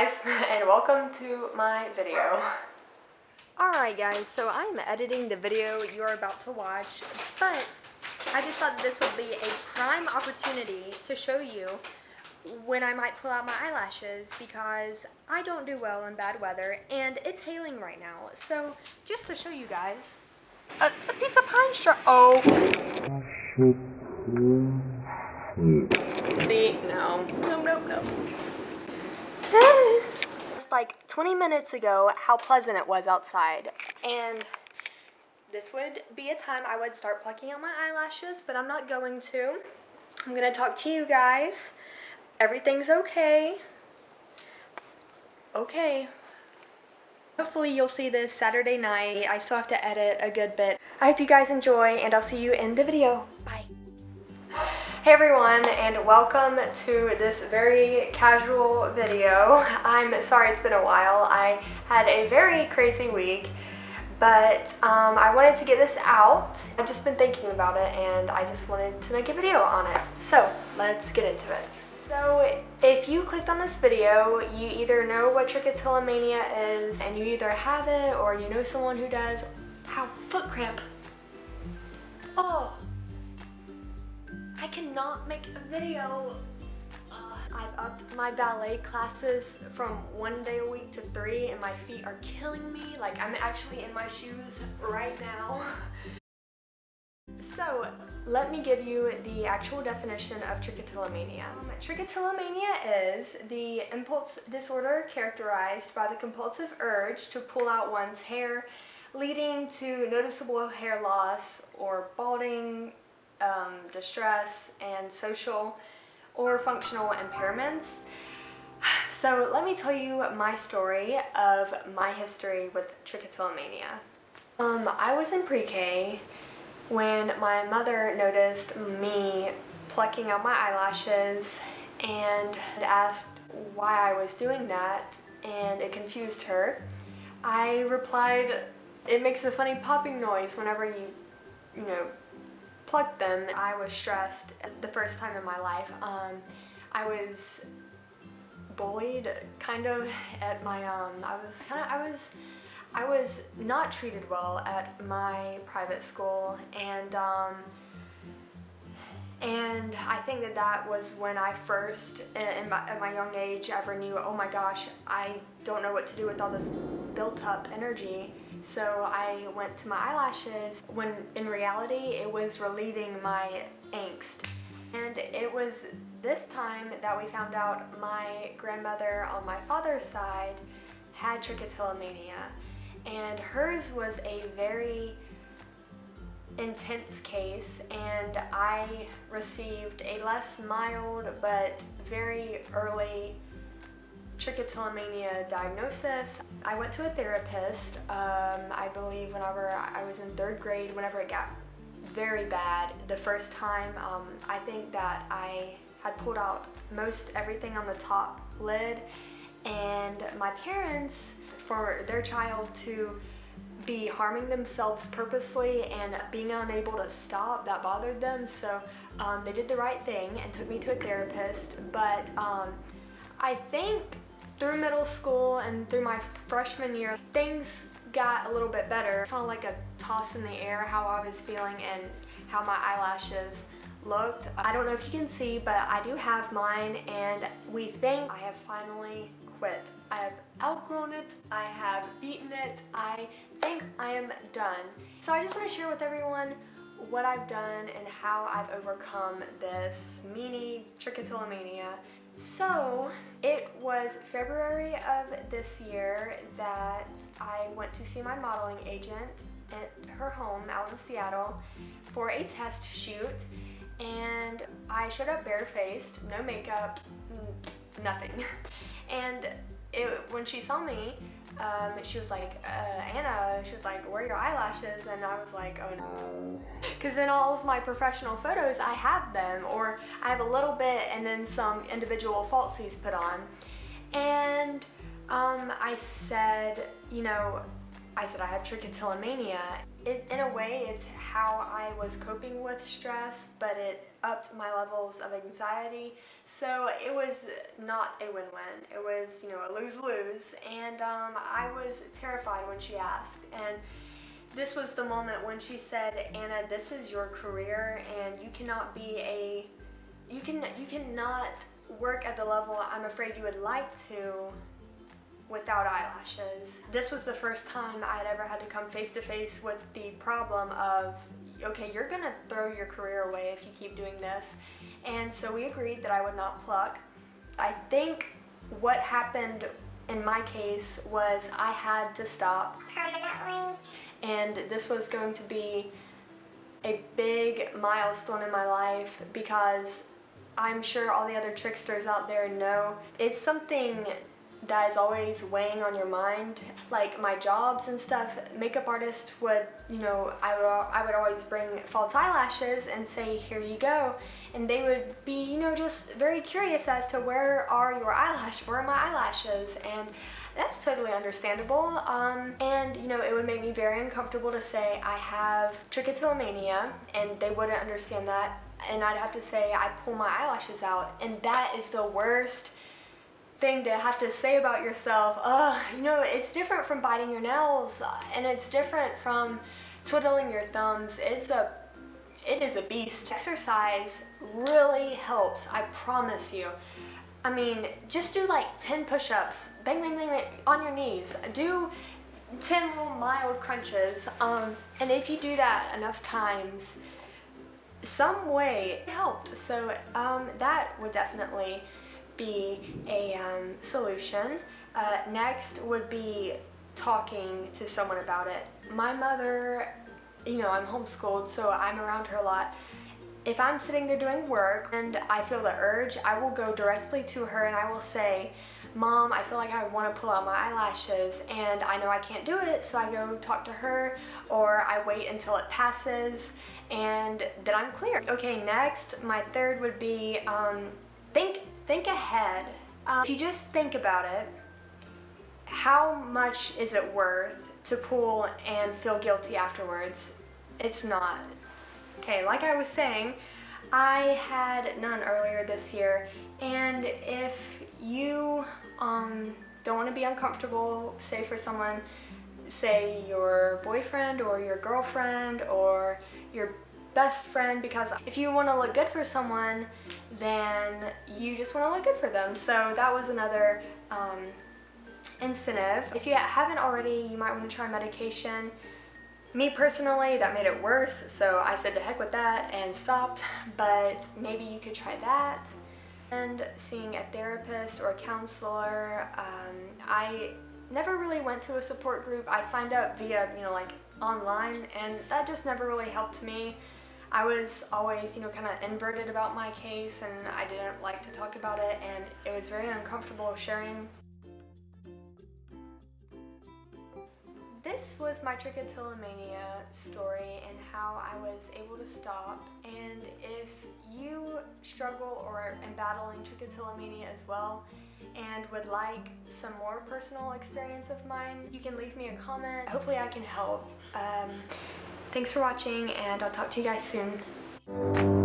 guys, and welcome to my video. Alright guys, so I'm editing the video you're about to watch, but I just thought this would be a prime opportunity to show you when I might pull out my eyelashes because I don't do well in bad weather and it's hailing right now. So just to show you guys, a piece of pine straw. Oh. See, no. Just like 20 minutes ago, how pleasant it was outside. And this would be a time I would start plucking out my eyelashes, but I'm not going to. I'm going to talk to you guys. Everything's okay. Okay. Hopefully you'll see this Saturday night. I still have to edit a good bit. I hope you guys enjoy, and I'll see you in the video. Bye. Hey everyone, and welcome to this very casual video. I'm sorry it's been a while. I had a very crazy week, but I wanted to get this out. I've just been thinking about it and I just wanted to make a video on it. So let's get into it. So if you clicked on this video, you either know what Trichotillomania is and you either have it or you know someone who does. Ow, foot cramp. Oh. I cannot make a video. I've upped my ballet classes from 1 day a week to 3 and my feet are killing me. Like, I'm actually in my shoes right now. So let me give you the actual definition of trichotillomania. Trichotillomania is the impulse disorder characterized by the compulsive urge to pull out one's hair, leading to noticeable hair loss or balding, distress, and social or functional impairments. So let me tell you my story of my history with trichotillomania. I was in pre-K when my mother noticed me plucking out my eyelashes and asked why I was doing that, and it confused her. I replied, "It makes a funny popping noise whenever you know, plucked them." I was stressed the first time in my life. I was bullied kind of at my I was not treated well at my private school, and I think that was when I first, at my young age, ever knew, oh my gosh, I don't know what to do with all this built up energy. So I went to my eyelashes when in reality it was relieving my angst. And it was this time that we found out my grandmother on my father's side had trichotillomania. And hers was a very intense case, and I received a less mild but very early trichotillomania diagnosis. I went to a therapist, I believe whenever I was in 3rd grade, whenever it got very bad. The first time, I think that I had pulled out most everything on the top lid, and my parents, for their child to be harming themselves purposely and being unable to stop, that bothered them. So they did the right thing and took me to a therapist. But I think through middle school and through my freshman year, things got a little bit better. Kind of like a toss in the air how I was feeling and how my eyelashes looked. I don't know if you can see, but I do have mine, and we think I have finally quit. I have outgrown it. I have beaten it. I think I am done. So I just want to share with everyone what I've done and how I've overcome this mini trichotillomania. So it was February of this year that I went to see my modeling agent at her home out in Seattle for a test shoot, and I showed up barefaced, no makeup, nothing. And when she saw me, she was like, Anna, she was like, where are your eyelashes? And I was like, oh no. Because in all of my professional photos, I have them, or I have a little bit and then some individual falsies put on. And I said, you know, I said I have trichotillomania. In a way, it's how I was coping with stress, but it upped my levels of anxiety. So it was not a win-win. It was, a lose-lose. And I was terrified when she asked. And this was the moment when she said, Anna, this is your career, and you cannot work at the level I'm afraid you would like to without eyelashes. This was the first time I had ever had to come face to face with the problem of, okay, you're gonna throw your career away if you keep doing this. And so we agreed that I would not pluck. I think what happened in my case was I had to stop permanently. And this was going to be a big milestone in my life because I'm sure all the other trichsters out there know it's something that is always weighing on your mind. Like my jobs and stuff, makeup artists would, I would always bring false eyelashes and say, here you go. And they would be, just very curious as to where are my eyelashes? And that's totally understandable. And it would make me very uncomfortable to say I have trichotillomania, and they wouldn't understand that. And I'd have to say I pull my eyelashes out, and that is the worst thing to have to say about yourself. It's different from biting your nails, and it's different from twiddling your thumbs. It is a beast. Exercise really helps, I promise you. I mean, just do like 10 push-ups, bang, bang, bang, bang, on your knees. Do 10 little mild crunches, and if you do that enough times, some way it helped. So that would definitely be a solution. Next would be talking to someone about it. My mother, I'm homeschooled, so I'm around her a lot. If I'm sitting there doing work and I feel the urge, I will go directly to her and I will say, Mom, I feel like I want to pull out my eyelashes and I know I can't do it, so I go talk to her, or I wait until it passes and then I'm clear. Okay, next, my third would be think ahead. If you just think about it, how much is it worth to pull and feel guilty afterwards? It's not. Okay, like I was saying, I had none earlier this year, and if you don't want to be uncomfortable, say for someone, say your boyfriend or your girlfriend or your best friend, because if you want to look good for someone, then you just want to look good for them. So that was another incentive. If you haven't already, you might want to try medication. Me personally, that made it worse, so I said to heck with that and stopped, but maybe you could try that. And seeing a therapist or a counselor. I never really went to a support group. I signed up via, like online, and that just never really helped me. I was always, kind of inverted about my case, and I didn't like to talk about it, and it was very uncomfortable sharing. This was my trichotillomania story and how I was able to stop. And if you struggle or am battling trichotillomania as well and would like some more personal experience of mine, you can leave me a comment. Hopefully I can help. Thanks for watching, and I'll talk to you guys soon.